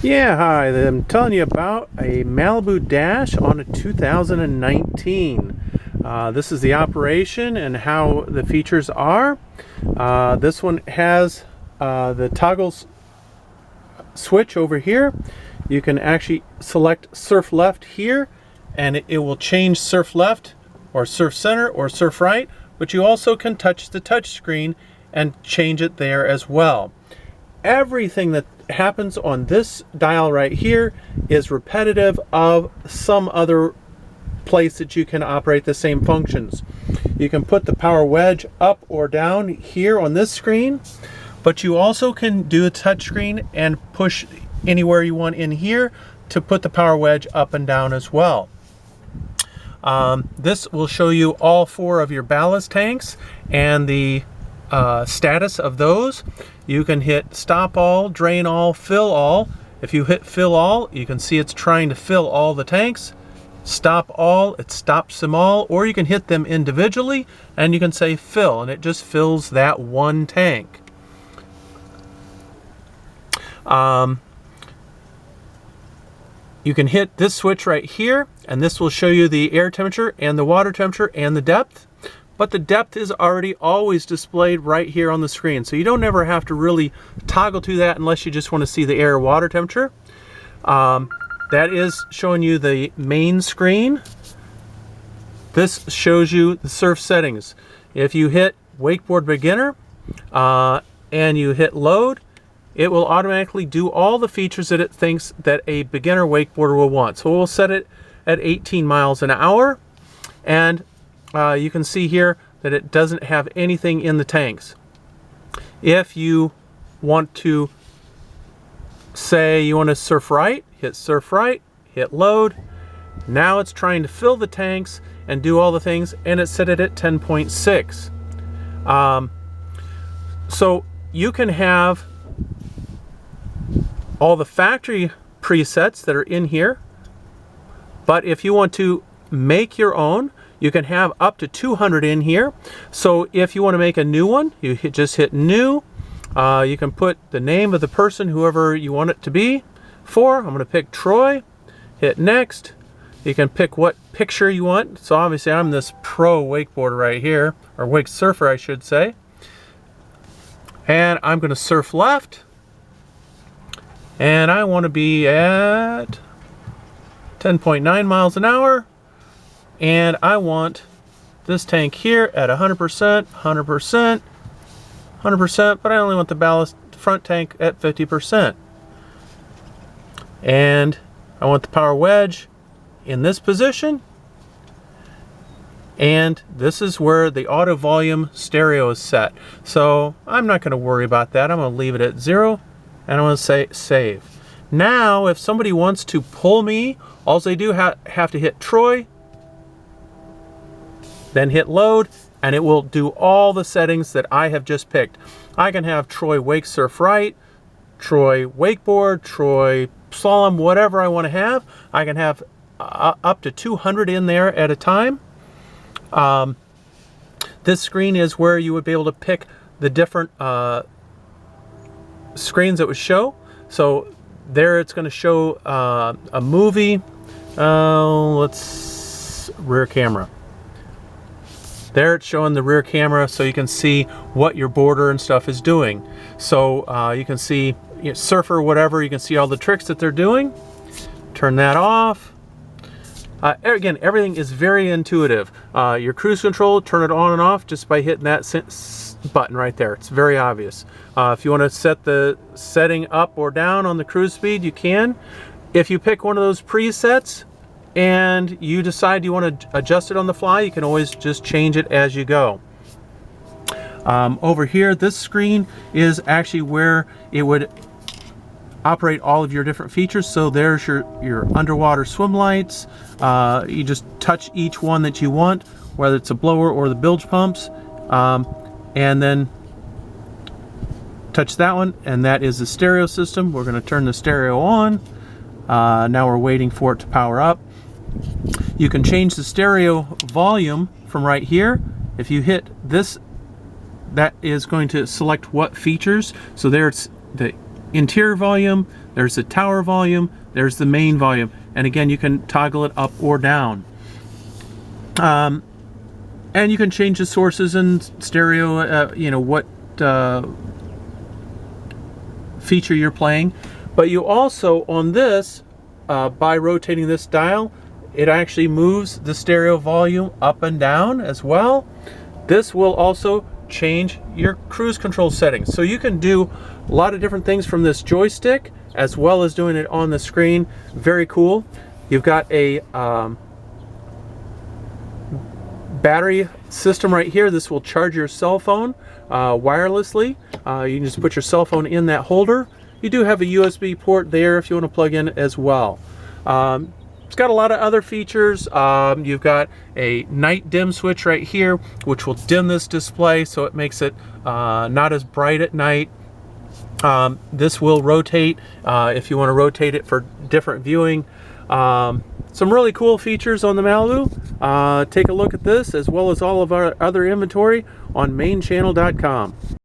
Yeah, hi. I'm telling you about a Malibu Dash on a 2019. This is the operation and how the features are. This one has the toggles switch over here. You can actually select surf left here and it will change surf left or surf center or surf right, but you also can touch the touch screen and change it there as well. Everything that happens on this dial right here is repetitive of some other place that you can operate the same functions. You can put the power wedge up or down here on this screen, but you also can do a touch screen and push anywhere you want in here to put the power wedge up and down as well. This will show you all 4 of your ballast tanks and the status of those. You can hit stop all, drain all, fill all. If you hit fill all, you can see it's trying to fill all the tanks. Stop all, it stops them all, or you can hit them individually and you can say fill and it just fills that one tank. You can hit this switch right here and this will show you the air temperature and the water temperature and the depth. But the depth is already always displayed right here on the screen. So you don't ever have to really toggle to that unless you just want to see the air water temperature. That is showing you the main screen. This shows you the surf settings. If you hit wakeboard beginner and you hit load, it will automatically do all the features that it thinks that a beginner wakeboarder will want. So we'll set it at 18 miles an hour. And you can see here that it doesn't have anything in the tanks. If you want to say you want to surf right, hit load. Now it's trying to fill the tanks and do all the things, and it's set it at 10.6. So you can have all the factory presets that are in here, but if you want to make your own, you can have up to 200 in here. So if you want to make a new one, you just hit new. You can put the name of the person, whoever you want it to be for. I'm going to pick Troy. Hit next. You can pick what picture you want. So obviously I'm this pro wakeboarder right here, or wake surfer I should say. And I'm going to surf left. And I want to be at 10.9 miles an hour. And I want this tank here at 100%, 100%, 100%, but I only want the ballast front tank at 50%. And I want the power wedge in this position. And this is where the auto volume stereo is set. So I'm not going to worry about that. I'm going to leave it at 0 and I'm going to say save. Now, if somebody wants to pull me, all they do have to hit Troy, then hit load, and it will do all the settings that I have just picked. I can have Troy wake surf right, Troy wakeboard, Troy slalom, whatever I want to have. I can have up to 200 in there at a time. This screen is where you would be able to pick the different screens that would show. So there it's going to show a movie. Let's rear camera. There it's showing the rear camera so you can see what your boarder and stuff is doing. So you can see surfer, whatever, you can see all the tricks that they're doing. Turn that off. Again, everything is very intuitive. Your cruise control, turn it on and off just by hitting that button right there. It's very obvious. If you want to set the setting up or down on the cruise speed, you can. If you pick one of those presets, and you decide you want to adjust it on the fly, you can always just change it as you go. Over here, this screen is actually where it would operate all of your different features. So there's your underwater swim lights. You just touch each one that you want, whether it's a blower or the bilge pumps, and then touch that one, and that is the stereo system. We're going to turn the stereo on. Now we're waiting for it to power up. You can change the stereo volume from right here. If you hit this, that is going to select what features. So there it's the interior volume, there's the tower volume, there's the main volume, and again you can toggle it up or down. And you can change the sources and stereo, you know, what feature you're playing. But you also, on this, by rotating this dial, it actually moves the stereo volume up and down as well. This will also change your cruise control settings. So you can do a lot of different things from this joystick, as well as doing it on the screen. Very cool. You've got a battery system right here. This will charge your cell phone wirelessly. You can just put your cell phone in that holder. You do have a USB port there if you want to plug in as well. It's got a lot of other features. You've got a night dim switch right here, which will dim this display so it makes it not as bright at night. This will rotate if you want to rotate it for different viewing. Some really cool features on the Malibu. Take a look at this as well as all of our other inventory on mainchannel.com.